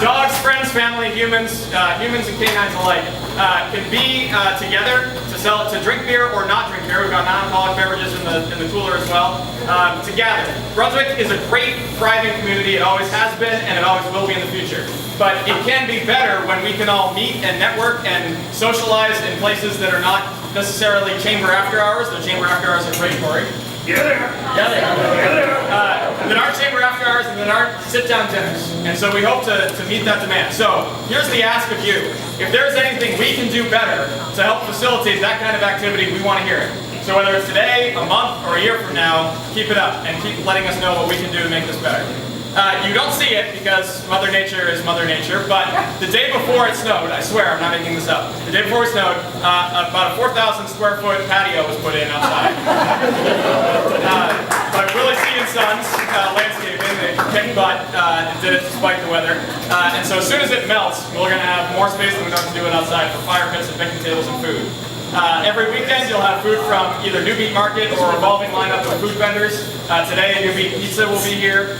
Dogs, friends, family, humans, humans and canines alike, can be together to drink beer or not drink beer. We've got non-alcoholic beverages in the cooler as well. To gather. Brunswick is a great, thriving community. It always has been, and it always will be in the future. But it can be better when we can all meet and network and socialize in places that are not necessarily chamber after hours. The chamber after hours are great, Corey. Yeah, there. Yeah, they are. That aren't chamber after hours and that aren't sit-down dinners. And so we hope to meet that demand. So here's the ask of you. If there's anything we can do better to help facilitate that kind of activity, we want to hear it. So whether it's today, a month, or a year from now, keep it up and keep letting us know what we can do to make this better. You don't see it because Mother Nature is Mother Nature, but the day before it snowed, I swear I'm not making this up, the day before it snowed, about a 4,000 square foot patio was put in outside. By Willie C. and Sons Landscaping, they kicked butt and did it despite the weather. And so as soon as it melts, we're going to have more space than we know to do it outside for fire pits and picnic tables and food. Every weekend you'll have food from either New Beat Market or a revolving lineup of food vendors. Today New Beat Pizza will be here.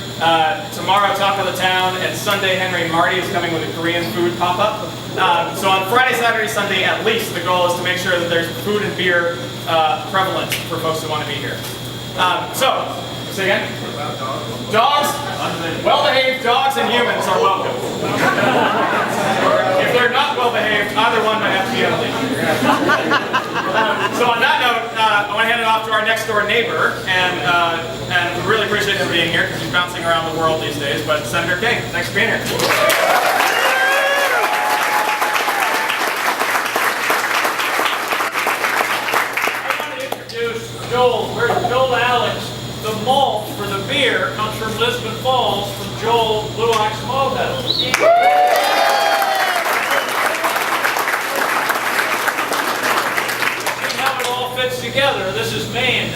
Tomorrow Taco the Town, and Sunday Henry and Marty is coming with a Korean food pop-up. So on Friday, Saturday, Sunday at least, the goal is to make sure that there's food and beer prevalent for folks who want to be here. Say again? Dogs, well-behaved dogs and humans are welcome. If they're not well-behaved, either one might have to be on a leash. So on that note, I want to hand it off to our next door neighbor, and we really appreciate him being here because he's bouncing around the world these days, but Senator King, thanks for being here. I want to introduce Joel. Where's Joel Alex? The malt for the beer comes from Lisbon Falls from Joel Blue Ox Malt House. See how it all fits together. This is Maine.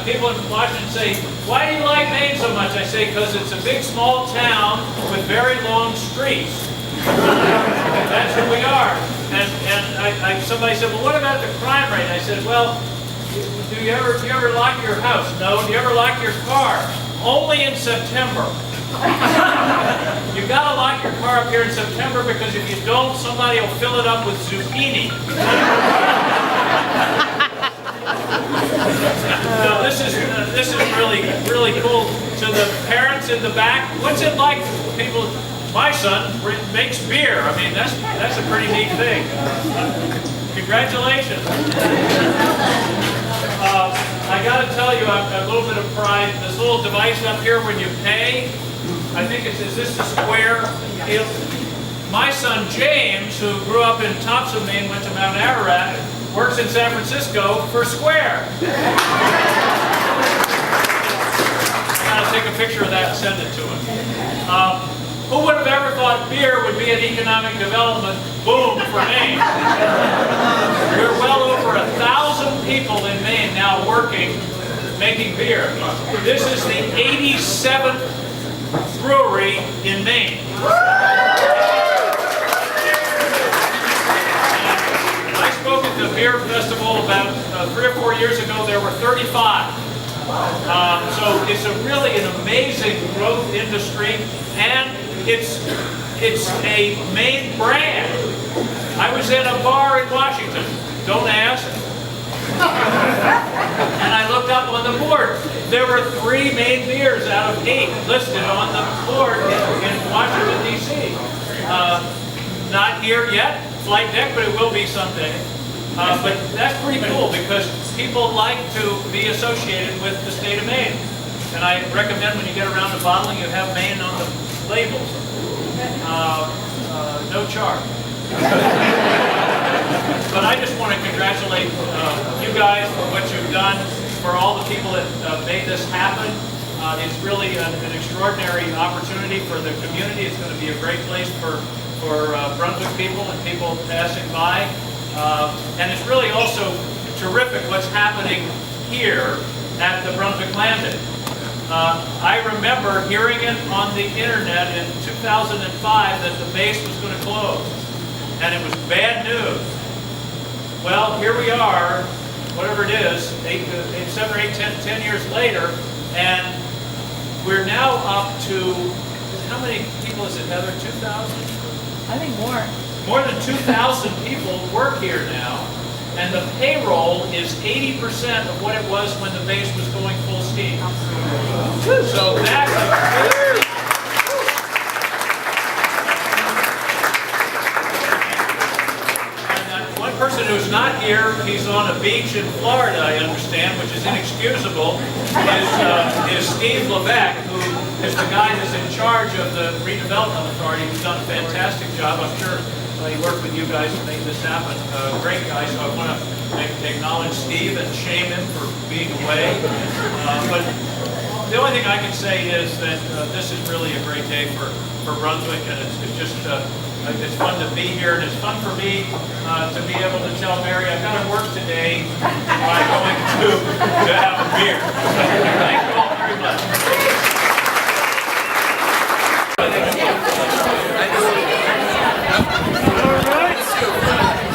People in Washington say, why do you like Maine so much? I say, because it's a big small town with very long streets. That's who we are. And somebody said, well, what about the crime rate? I said, well, do you ever lock your house? No. Do you ever lock your car? Only in September. You've got to lock your car up here in September because if you don't, somebody will fill it up with zucchini. No, this is really cool. To the parents in the back, what's it like? People, my son makes beer. I mean, that's a pretty neat thing. Congratulations. I got to tell you, a little bit of pride. This little device up here, when you pay, I think is this the Square? My son James, who grew up in Thompson, Maine, went to Mount Ararat, works in San Francisco for Square. I got to take a picture of that and send it to him. Who would have ever thought beer would be an economic development boom for Maine? We're well over 1,000 people in Maine now working, making beer. This is the 87th brewery in Maine. I spoke at the beer festival about 3 or 4 years ago. There were 35. So it's really an amazing growth industry, and it's a Maine brand. I was in a bar in Washington, don't ask, and I looked up on the board. There were 3 Maine beers out of 8 listed on the board in Washington, D.C. Not here yet, flight deck, but it will be someday. But that's pretty cool because people like to be associated with the state of Maine. And I recommend when you get around to bottling, you have Maine on the labels. No charge. But I just want to congratulate you guys for what you've done, for all the people that made this happen. It's really an extraordinary opportunity for the community. It's going to be a great place for Brunswick people and people passing by. And it's really also terrific what's happening here at the Brunswick Landing. I remember hearing it on the internet in 2005 that the base was going to close, and it was bad news. Well, here we are, whatever it is, 7 or 8, 10 years later, and we're now up to, how many people people is it, Heather? 2,000? I think more. More than 2,000 people work here now, and the payroll is 80% of what it was when the base was going full steam. So that's a big. And one person who's not here, he's on a beach in Florida, I understand, which is inexcusable, is Steve Levesque, who is the guy that's in charge of the redevelopment authority, who's done a fantastic job. I'm sure he worked with you guys to make this happen. Great guy, so I want to acknowledge Steve and shame him for being away. But the only thing I can say is that this is really a great day for Brunswick, and it's just it's fun to be here, and it's fun for me to be able to tell Mary I've got to work today by going to have a beer. Thank you all very much.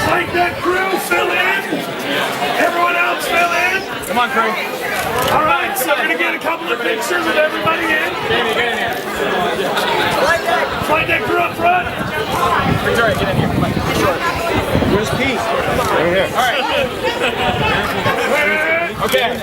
Like that crew, fill in. Everyone else fill in. Come on, crew. All right, so we're gonna get a couple of pictures with everybody in. Get in here. Flight deck crew up front. Victoria, get in here. Come on. Where's Pete? Right here. All right. Okay.